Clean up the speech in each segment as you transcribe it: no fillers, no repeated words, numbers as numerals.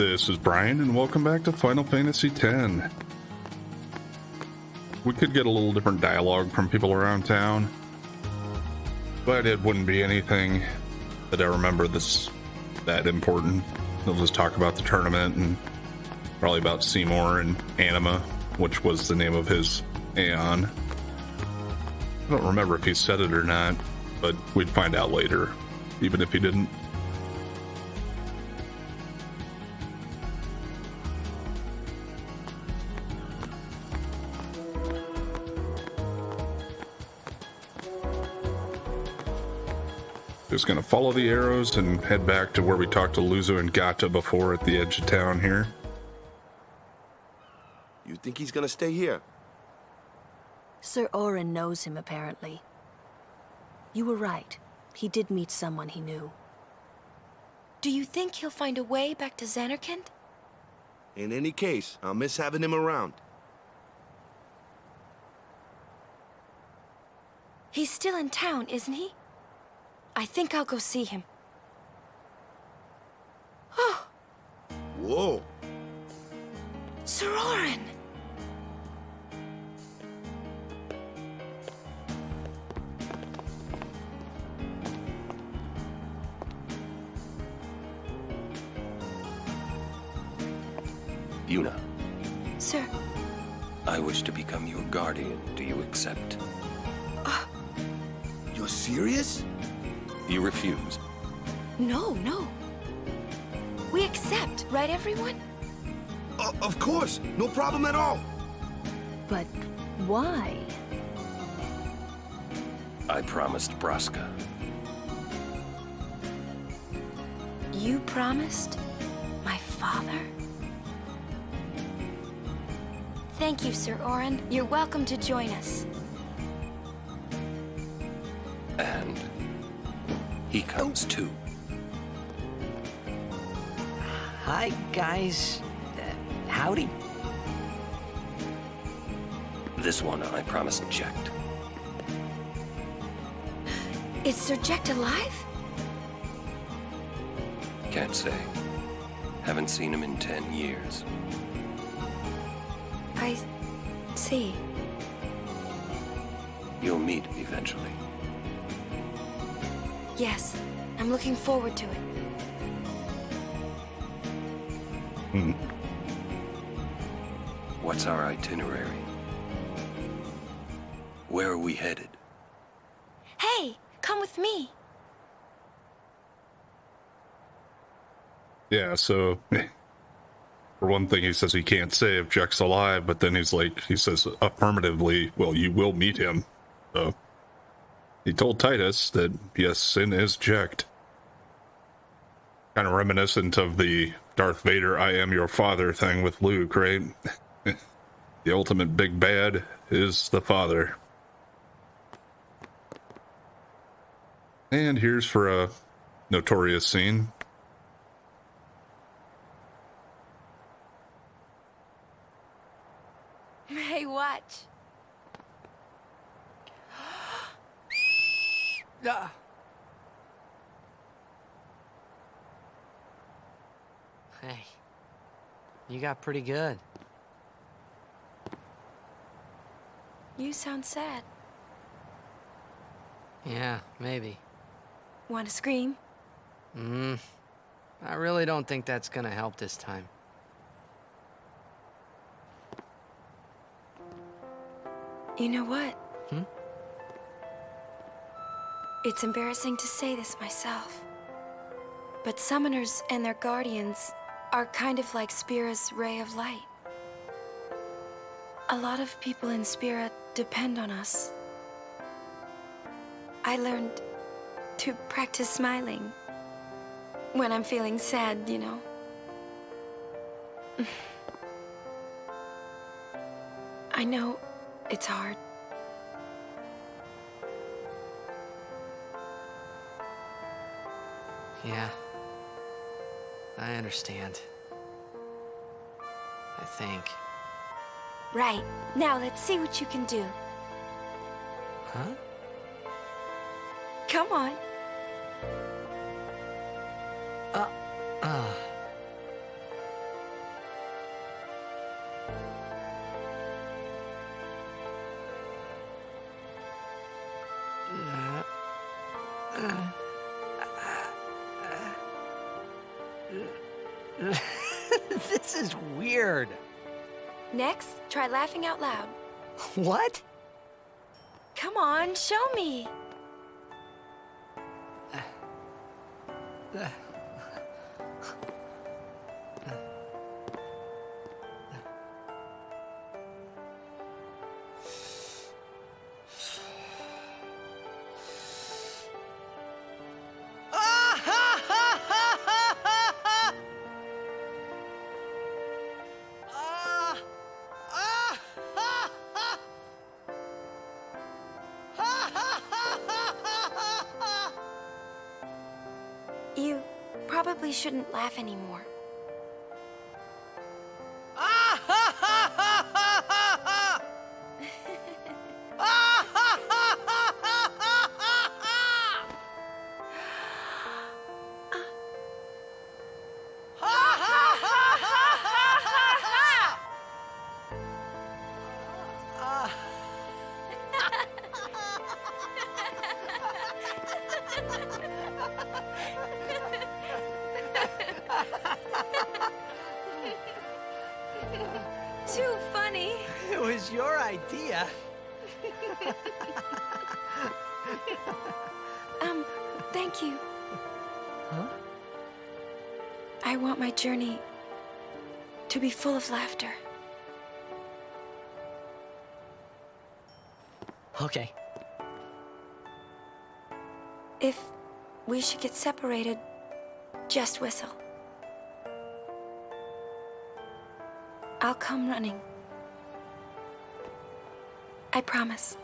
This is Brian, and welcome back to Final Fantasy X. We could get a little different dialogue from people around town, but it wouldn't be anything that I remember that important. They'll just talk about the tournament and probably about Seymour and Anima, which was the name of his Aeon. I don't remember if he said it or not, but we'd find out later, even if he didn't. Just gonna follow the arrows and head back to where we talked to Luzo and Gata before at the edge of town here. You think he's gonna stay here? Sir Orin knows him, apparently. You were right. He did meet someone he knew. Do you think he'll find a way back to Zanarkand? In any case, I'll miss having him around. He's still in town, isn't he? I think I'll go see him. Oh! Whoa! Sir Orin! Yuna, Sir. I wish to become your guardian. Do you accept? You're serious? You refuse. No. We accept, right, everyone? Of course! No problem at all! But why? I promised Braska. You promised my father? Thank you, Sir Orin. You're welcome to join us. And he comes too. Hi, guys. Howdy. This one I promised Jecht. Is Sir Jecht alive? Can't say. Haven't seen him in 10 years. I see. You'll meet eventually. Yes, I'm looking forward to it. What's our itinerary? Where are we headed? Hey, come with me. Yeah, so for one thing, he says he can't say if Jecht's alive, but then he says affirmatively, well, you will meet him. So he told Titus that, yes, Sin is Jecht. Kind of reminiscent of the Darth Vader, I am your father thing with Luke, right? The ultimate big bad is the father. And here's for a notorious scene. Hey, watch. Hey, you got pretty good. You sound sad. Yeah, maybe. Want to scream? I really don't think that's gonna help this time. You know what? Hmm? It's embarrassing to say this myself, but summoners and their guardians are kind of like Spira's ray of light. A lot of people in Spira depend on us. I learned to practice smiling when I'm feeling sad, you know. I know it's hard. Yeah. I understand. I think. Right. Now let's see what you can do. Huh? Come on. This is weird. Next, try laughing out loud. What? Come on, show me. You probably shouldn't laugh anymore. Too funny. It was your idea. Thank you. Huh? I want my journey to be full of laughter. Okay. If we should get separated, just whistle. I'll come running. I promise.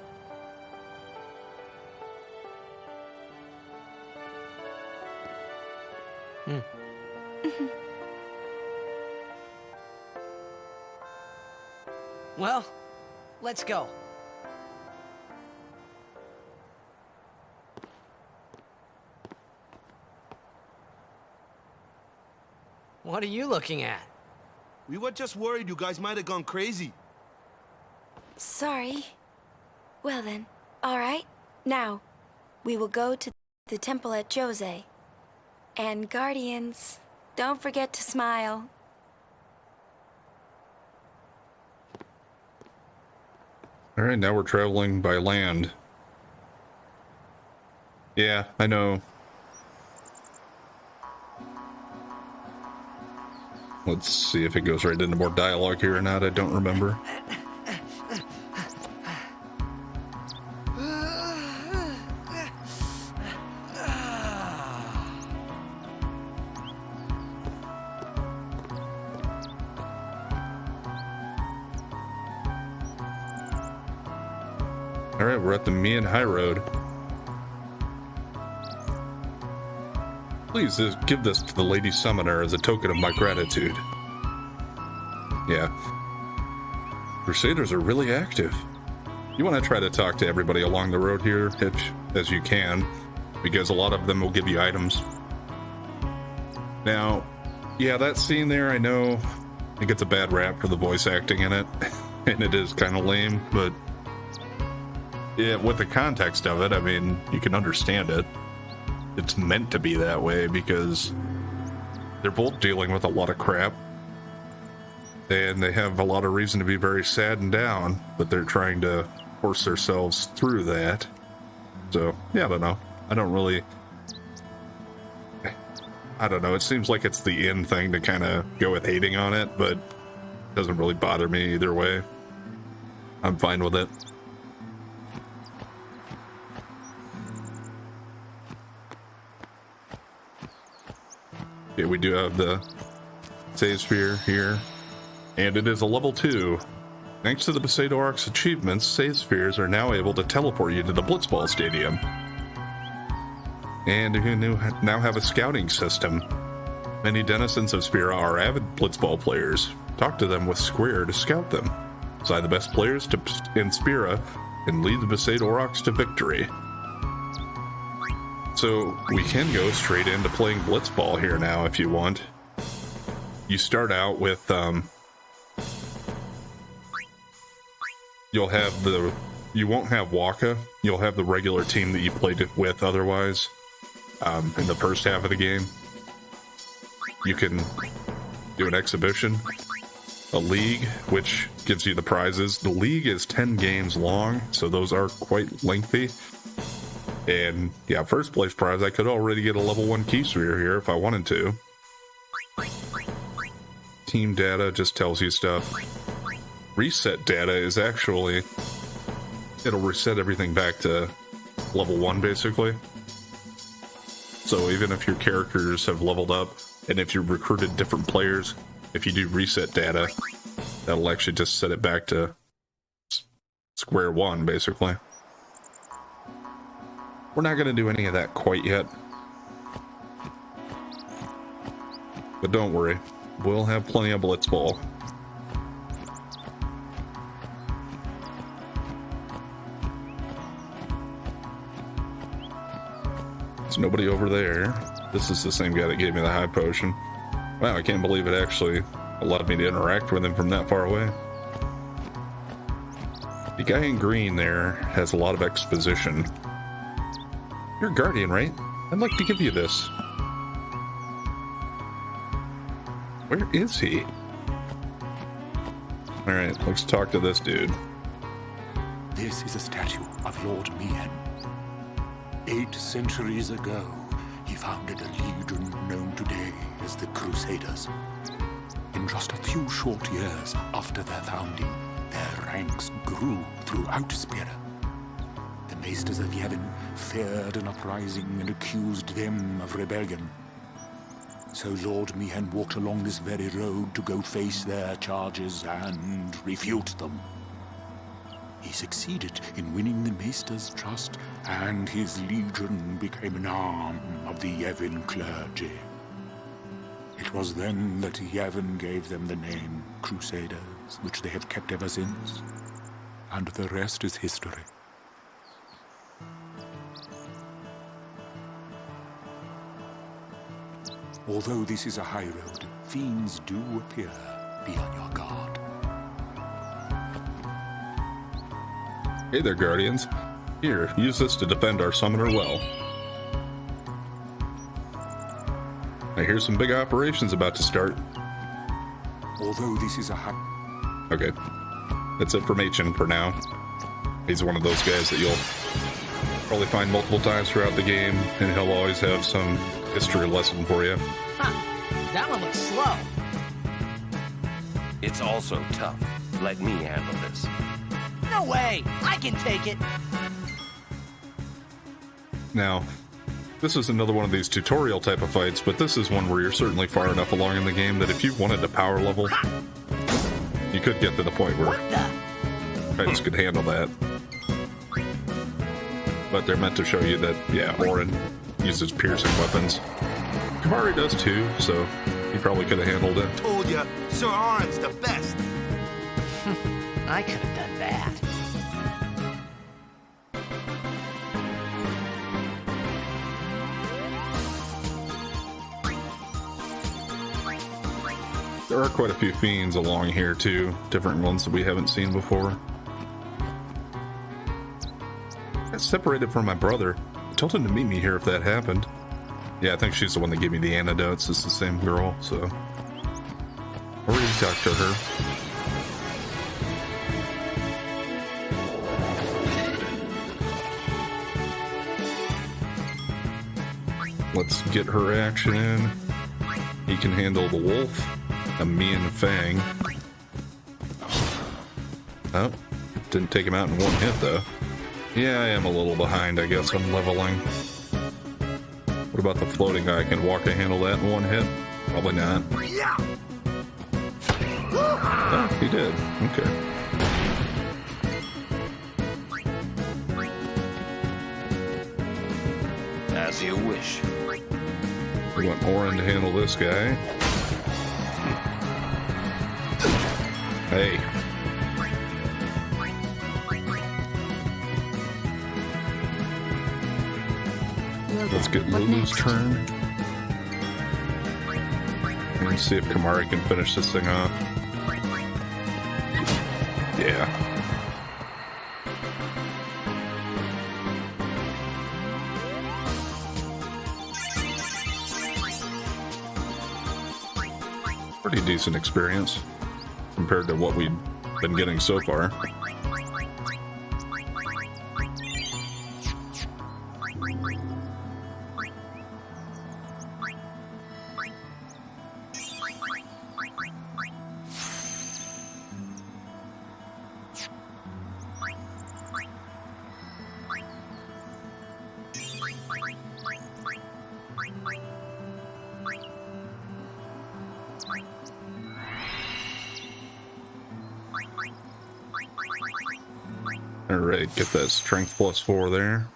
Well, let's go. What are you looking at? We were just worried you guys might have gone crazy. Sorry. Well then, all right. Now, we will go to the temple at Jose. And Guardians, don't forget to smile. All right, now we're traveling by land. Yeah, I know. Let's see if it goes right into more dialogue here or not. I don't remember. All right, we're at the Highroad. Please give this to the Lady Summoner as a token of my gratitude. Yeah. Crusaders are really active. You want to try to talk to everybody along the road here as you can, because a lot of them will give you items. Now, yeah, that scene there, I know it gets a bad rap for the voice acting in it, and it is kind of lame, but yeah, with the context of it, I mean, you can understand it. It's meant to be that way because they're both dealing with a lot of crap, and they have a lot of reason to be very sad and down, but they're trying to force themselves through that. So, yeah, I don't know. I don't know. It seems like it's the in thing to kind of go with hating on it, but it doesn't really bother me either way. I'm fine with it. Yeah, we do have the save sphere here, and it is a level 2. Thanks to the Besaidoric's achievements, save spheres are now able to teleport you to the Blitzball Stadium. And you now have a scouting system. Many denizens of Spira are avid Blitzball players. Talk to them with Square to scout them. Assign the best players in Spira and lead the Besaidorocs to victory. So we can go straight into playing Blitzball here now if you want. You start out with, you won't have Waka, you'll have the regular team that you played it with otherwise. in the first half of the game. You can do an exhibition, a league, which gives you the prizes. The league is 10 games long, so those are quite lengthy. And yeah, first place prize, I could already get a level 1 key sphere here if I wanted to. Team data just tells you stuff. Reset data is actually, it'll reset everything back to level 1 basically. So even if your characters have leveled up, and if you've recruited different players, if you do reset data, that'll actually just set it back to square one, basically. We're not going to do any of that quite yet. But don't worry, we'll have plenty of Blitzball. There's nobody over there. This is the same guy that gave me the high potion. Wow, I can't believe it actually allowed me to interact with him from that far away. The guy in green there has a lot of exposition. You're a guardian, right? I'd like to give you this. Where is he? Alright, let's talk to this dude. This is a statue of Lord Meehan. 8 centuries ago, he founded a legion known today as the Crusaders. In just a few short years after their founding, their ranks grew throughout Spira. The Maesters of Yevon feared an uprising and accused them of rebellion. So Lord Meehan walked along this very road to go face their charges and refute them. He succeeded in winning the Maester's trust, and his legion became an arm of the Yevon clergy. It was then that Yevon gave them the name Crusaders, which they have kept ever since. And the rest is history. Although this is a high road, fiends do appear. Be on your guard. Hey there, Guardians. Here, use this to defend our summoner well. I hear some big operations about to start. Although this is a high... Okay. That's it from Machin for now. He's one of those guys that you'll probably find multiple times throughout the game, and he'll always have some history lesson for you. Huh. That one looks slow. It's also tough. Let me handle this. No way! I can take it! Now, this is another one of these tutorial type of fights, but this is one where you're certainly far enough along in the game that if you wanted to power level, you could get to the point where What the? fights could handle that. But they're meant to show you that, yeah, Orin uses piercing weapons. Kamari does too, so he probably could have handled it. Told ya, Sir Orin's the best. I could have done that. There are quite a few fiends along here too, different ones that we haven't seen before. I got separated from my brother. I told him to meet me here if that happened. Yeah, I think she's the one that gave me the antidotes. It's the same girl, so... already talked to her. Let's get her action in. He can handle the wolf. A Mian Fang. Oh, didn't take him out in one hit though. Yeah, I am a little behind, I guess. I'm leveling. What about the floating guy? Can Waka handle that in one hit? Probably not. Oh, he did. Okay. As you wish. We want Orin to handle this guy. Hey. Let's get What Lulu's next? turn. Let's see if Kamari can finish this thing off. Yeah. Pretty decent experience compared to what we've been getting so far. Alright, get that strength +4 there.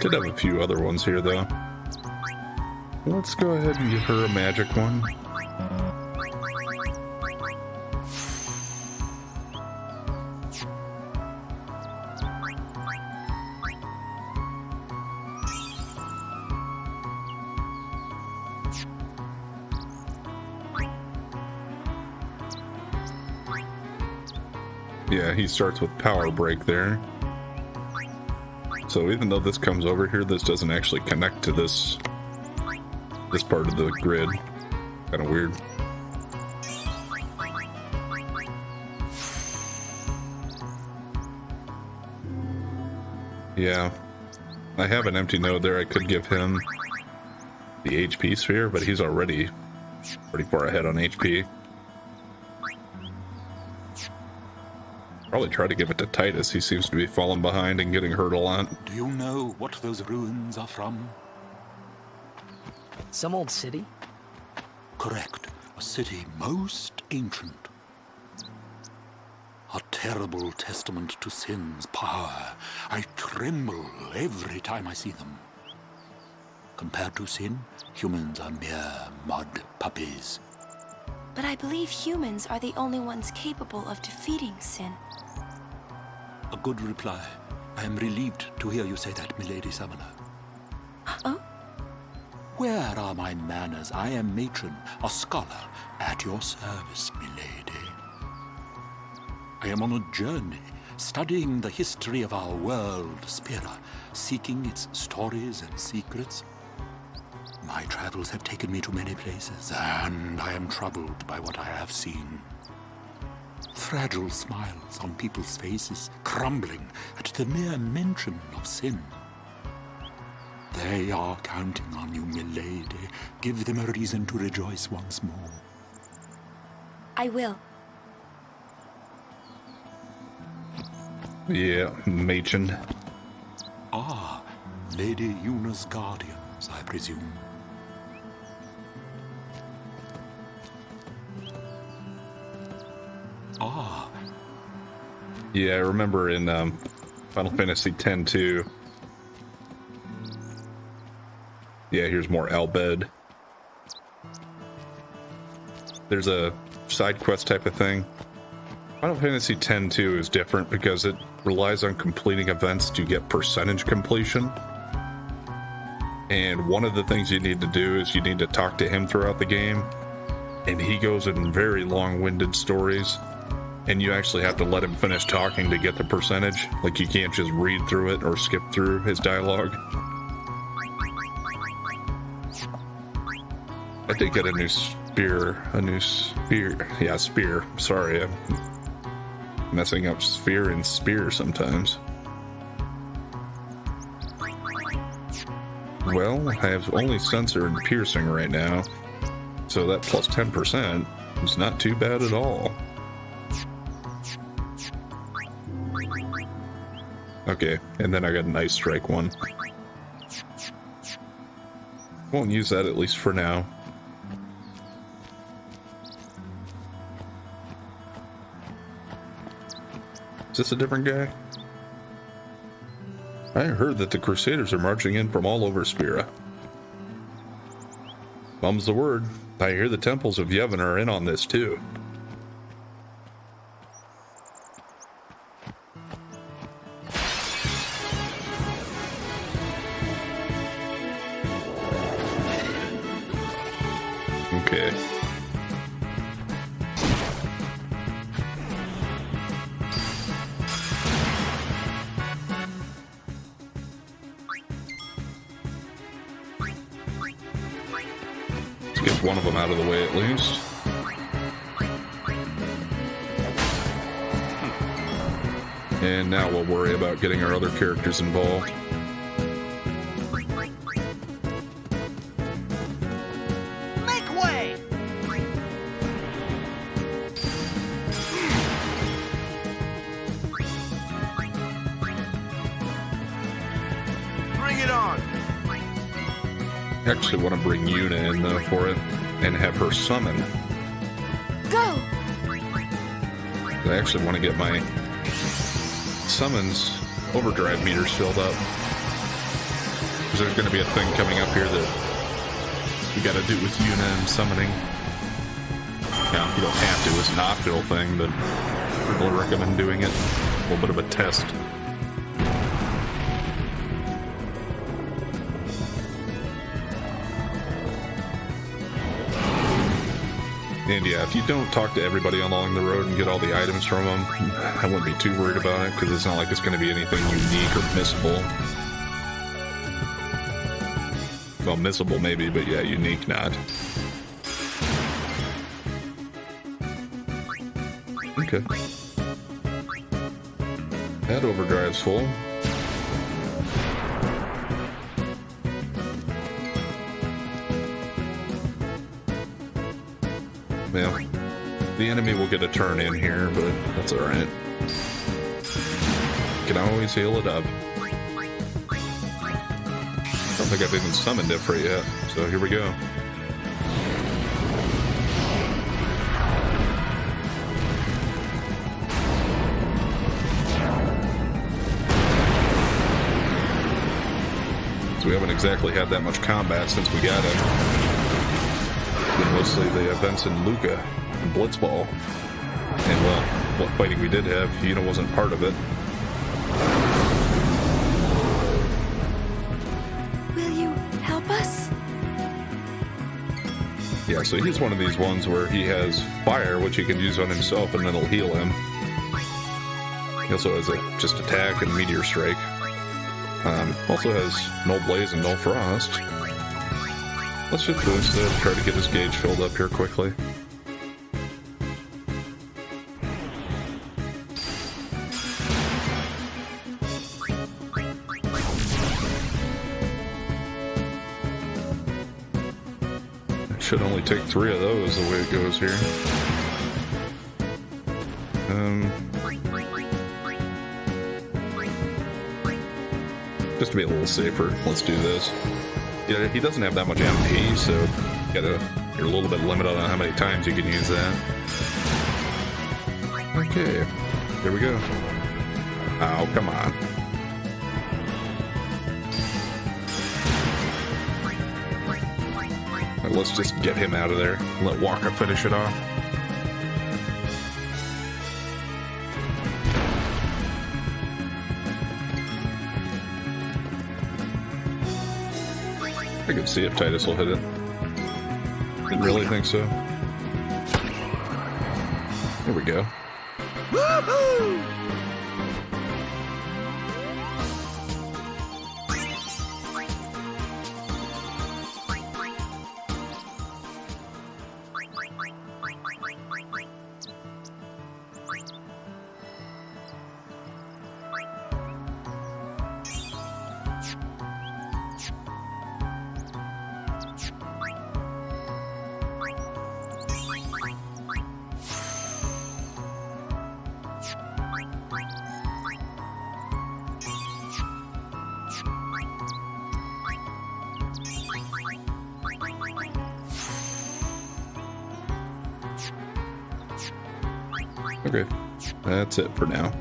Did have a few other ones here though. Let's go ahead and give her a magic one. Yeah, he starts with power break there. So even though this comes over here, this doesn't actually connect to this part of the grid. Kind of weird. Yeah, I have an empty node there. I could give him the HP sphere, but he's already pretty far ahead on HP. Probably try to give it to Titus. He seems to be falling behind and getting hurt a lot. Do you know what those ruins are from? Some old city? Correct. A city most ancient. A terrible testament to sin's power. I tremble every time I see them. Compared to sin, humans are mere mud puppies. But I believe humans are the only ones capable of defeating sin. A good reply. I am relieved to hear you say that, milady summoner. Oh? Where are my manners? I am matron, a scholar, at your service, milady. I am on a journey, studying the history of our world, Spira, seeking its stories and secrets. My travels have taken me to many places, and I am troubled by what I have seen. Fragile smiles on people's faces, crumbling at the mere mention of sin. They are counting on you, milady. Give them a reason to rejoice once more. I will. Yeah, Machen. Ah, Lady Yuna's guardians, I presume. Ah. Yeah, I remember in Final Fantasy X too. Yeah, here's more Albed. There's a side quest type of thing. Final Fantasy X too is different because it relies on completing events to get percentage completion. And one of the things you need to do is you need to talk to him throughout the game. And he goes in very long-winded stories. And you actually have to let him finish talking to get the percentage. Like, you can't just read through it or skip through his dialogue. I did get a new spear. Yeah, spear. Sorry, I'm messing up sphere and spear sometimes. Well, I have only sensor and piercing right now. So that plus 10% is not too bad at all. Okay, and then I got an ice strike one. Won't use that, at least for now. Is this a different guy? I heard that the Crusaders are marching in from all over Spira. Mum's the word. I hear the temples of Yevon are in on this too. Okay. one of them out of the way at least. And now we'll worry about getting our other characters involved. Make way! Bring it on! I actually want to bring Yuna in though for it and have her summon. Go! I actually want to get my summons overdrive meters filled up. Because there's going to be a thing coming up here that we got to do with Yuna and summoning. Now, you don't have to, it's an optional thing, but I really recommend doing it. A little bit of a test. And yeah, if you don't talk to everybody along the road and get all the items from them, I wouldn't be too worried about it, because it's not like it's going to be anything unique or missable. Well, missable maybe, but yeah, unique not. Okay. That overdrive's full. Well, the enemy will get a turn in here, but that's alright. Can always heal it up. I don't think I've even summoned it for it yet, so here we go. So we haven't exactly had that much combat since we got him. Been mostly the events in Luca and Blitzball. And well, what fighting we did have, Yuna wasn't part of it. Will you help us? Yeah, so he's one of these ones where he has fire, which he can use on himself, and then it'll heal him. He also has just attack and meteor strike. Also has no blaze and no frost. Let's just do instead, try to get his gauge filled up here quickly. It should only take 3 of those the way it goes here. Just to be a little safer, let's do this. Yeah, he doesn't have that much MP, so you're a little bit limited on how many times you can use that. Okay, here we go. Oh, come on. Right, let's just get him out of there. Let Waka finish it off. I could see if Titus will hit it. Didn't really think so. Here we go. Woohoo! Okay, that's it for now.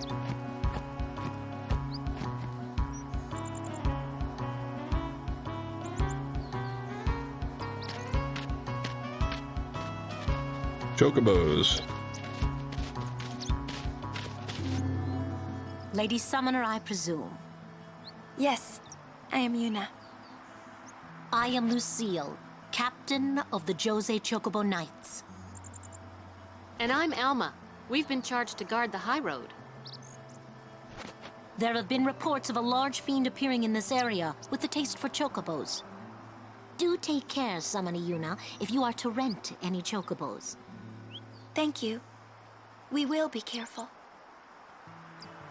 Chocobos. Lady Summoner, I presume. Yes, I am Yuna. I am Lucille, captain of the Jose Chocobo Knights. And I'm Alma. We've been charged to guard the Highroad. There have been reports of a large fiend appearing in this area with a taste for chocobos. Do take care, Summoner Yuna, if you are to rent any chocobos. Thank you. We will be careful.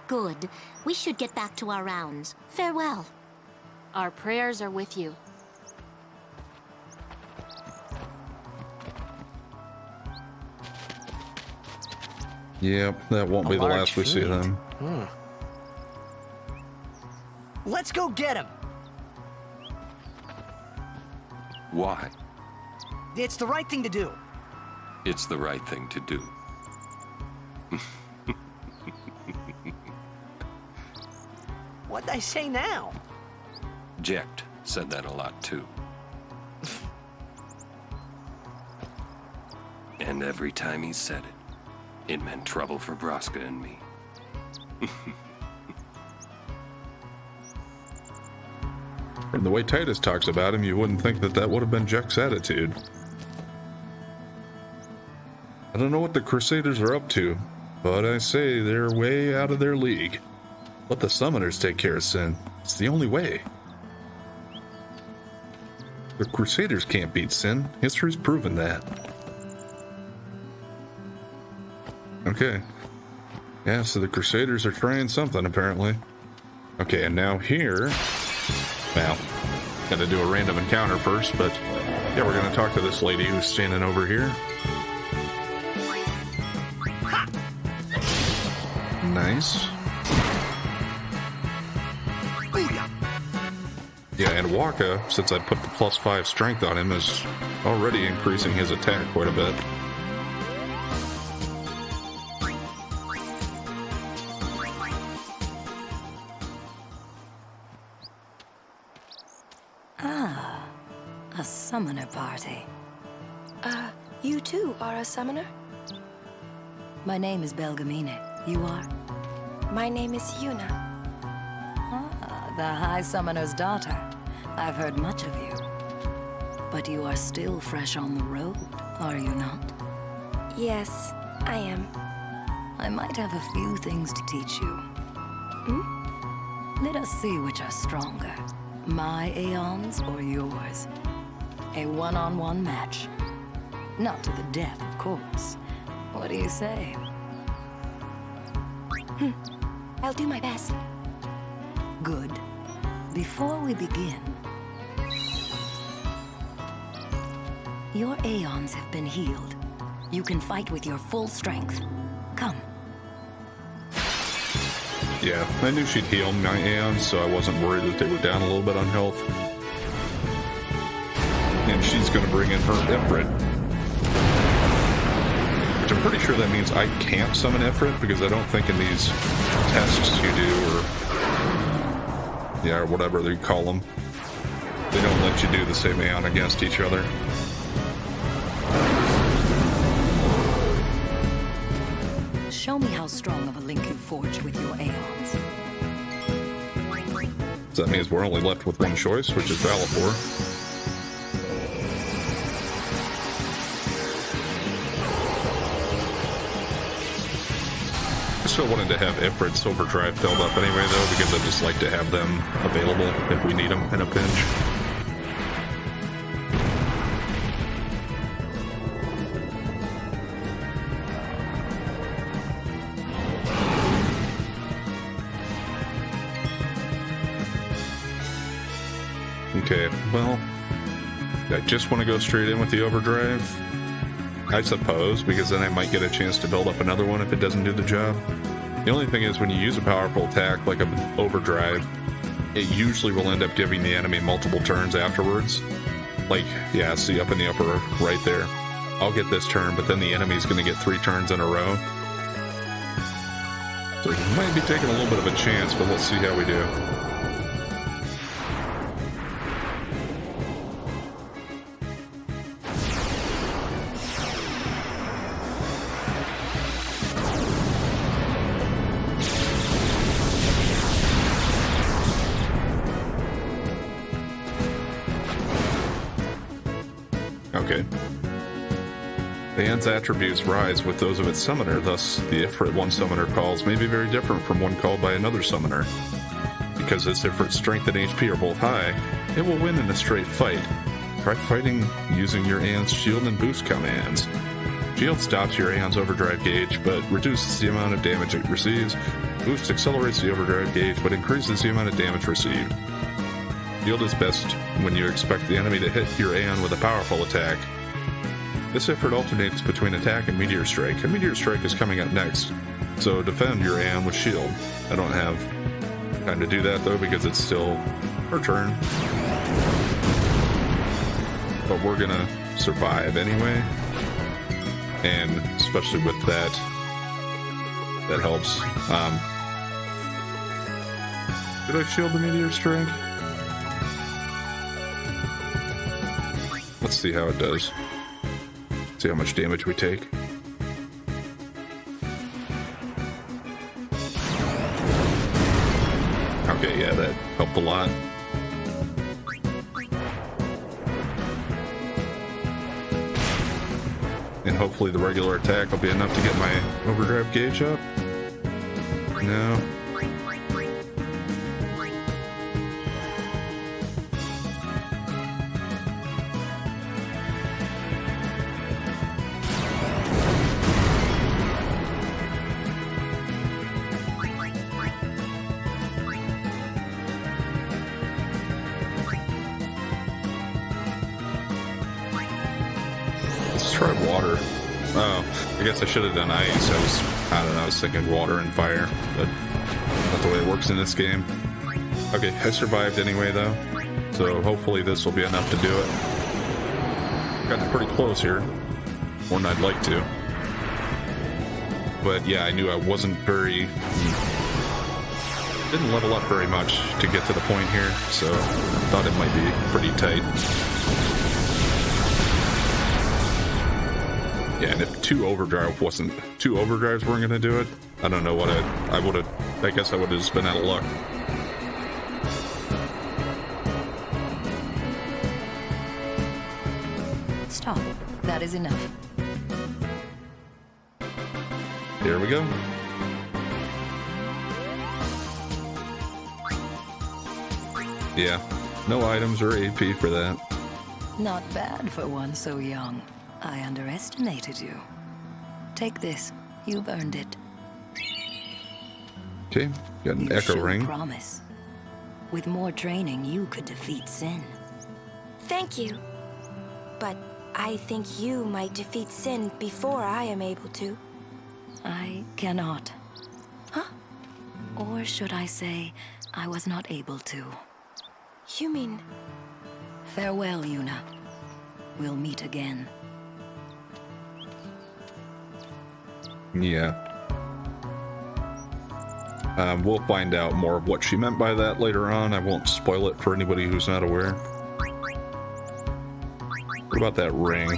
Good. We should get back to our rounds. Farewell. Our prayers are with you. Yep, that won't be the last we see of them. Let's go get him. Why? It's the right thing to do. It's the right thing to do. What'd I say now? Jecht said that a lot too. And every time he said it, it meant trouble for Braska and me. From the way Titus talks about him, you wouldn't think that that would have been Jecht's attitude. I don't know what the Crusaders are up to, but I say they're way out of their league. Let the summoners take care of Sin. It's the only way. The Crusaders can't beat Sin. History's proven that. Okay. Yeah, so the Crusaders are trying something, apparently. Okay, and now here... Well, gotta do a random encounter first, but... Yeah, we're gonna talk to this lady who's standing over here. Nice. Yeah, and Waka, since I put the +5 strength on him, is already increasing his attack quite a bit. Ah, a summoner party. You too are a summoner? My name is Belgamine. You are? My name is Yuna. Ah, the High Summoner's daughter. I've heard much of you. But you are still fresh on the road, are you not? Yes, I am. I might have a few things to teach you. Let us see which are stronger. My Aeons or yours? A one-on-one match. Not to the death, of course. What do you say? I'll do my best. Good. Before we begin... Your Aeons have been healed. You can fight with your full strength. Come. Yeah, I knew she'd heal my Aeons, so I wasn't worried that they were down a little bit on health. And she's going to bring in her Ifrit. Which I'm pretty sure that means I can't summon Ifrit, because I don't think in these tests you do, or... Yeah, or whatever they call them. They don't let you do the same Aeon against each other. Show me how strong of a link you forged with your Aeons. So that means we're only left with one choice, which is Valapur. I still wanted to have Ifrit's Overdrive filled up anyway, though, because I just like to have them available if we need them in a pinch. Okay, well, I just want to go straight in with the Overdrive, I suppose, because then I might get a chance to build up another one if it doesn't do the job. The only thing is, when you use a powerful attack like an Overdrive, it usually will end up giving the enemy multiple turns afterwards. Like, yeah, see up in the upper right there. I'll get this turn, but then the enemy's going to get 3 turns in a row. So we might be taking a little bit of a chance, but let's see how we do. Okay. The hand's attributes rise with those of its summoner, thus the Ifrit one summoner calls may be very different from one called by another summoner. Because its Ifrit's strength and HP are both high, it will win in a straight fight, Try fighting using your Aeon's shield and boost commands. Shield stops your Aeon's overdrive gauge, but reduces the amount of damage it receives. Boost accelerates the overdrive gauge, but increases the amount of damage received. Shield is best when you expect the enemy to hit your Aeon with a powerful attack. This effort alternates between attack and Meteor Strike, and Meteor Strike is coming up next, so defend your Aeon with Shield. I don't have time to do that though because it's still her turn. But we're gonna survive anyway, and especially with that helps. Did I shield the Meteor Strike? Let's see how it does. See how much damage we take. Okay, yeah, that helped a lot. And hopefully the regular attack will be enough to get my overdrive gauge up. No. Let's try water. Oh, I guess I should have done ice. I was thinking water and fire, but not the way it works in this game. Okay, I survived anyway though, so hopefully this will be enough to do it. Got pretty close here, more than I'd like to. But yeah, I knew I wasn't very... didn't level up very much to get to the point here, so thought it might be pretty tight. Yeah, and if two overdrives weren't going to do it, I don't know what I guess I would have just been out of luck. Stop. That is enough. Here we go. Yeah, no items or AP for that. Not bad for one so young. I underestimated you. Take this. You've earned it. Okay, got an echo ring. Promise. With more training, you could defeat Sin. Thank you. But I think you might defeat Sin before I am able to. I cannot. Huh? Or should I say, I was not able to. You mean... Farewell, Yuna. We'll meet again. Yeah. We'll find out more of what she meant by that later on. I won't spoil it for anybody who's not aware. What about that ring?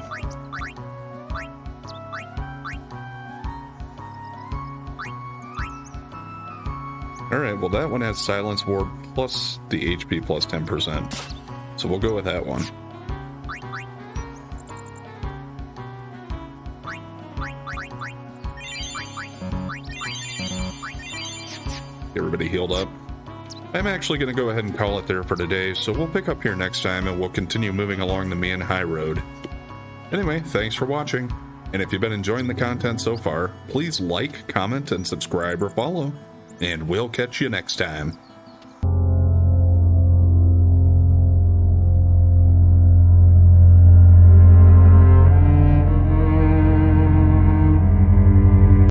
Alright, well that one has Silence Ward plus the HP plus 10%. So we'll go with that one. Everybody healed up. I'm actually going to go ahead and call it there for today, so we'll pick up here next time and we'll continue moving along the main high road. Anyway, thanks for watching, and if you've been enjoying the content so far, please like, comment, and subscribe or follow, and we'll catch you next time.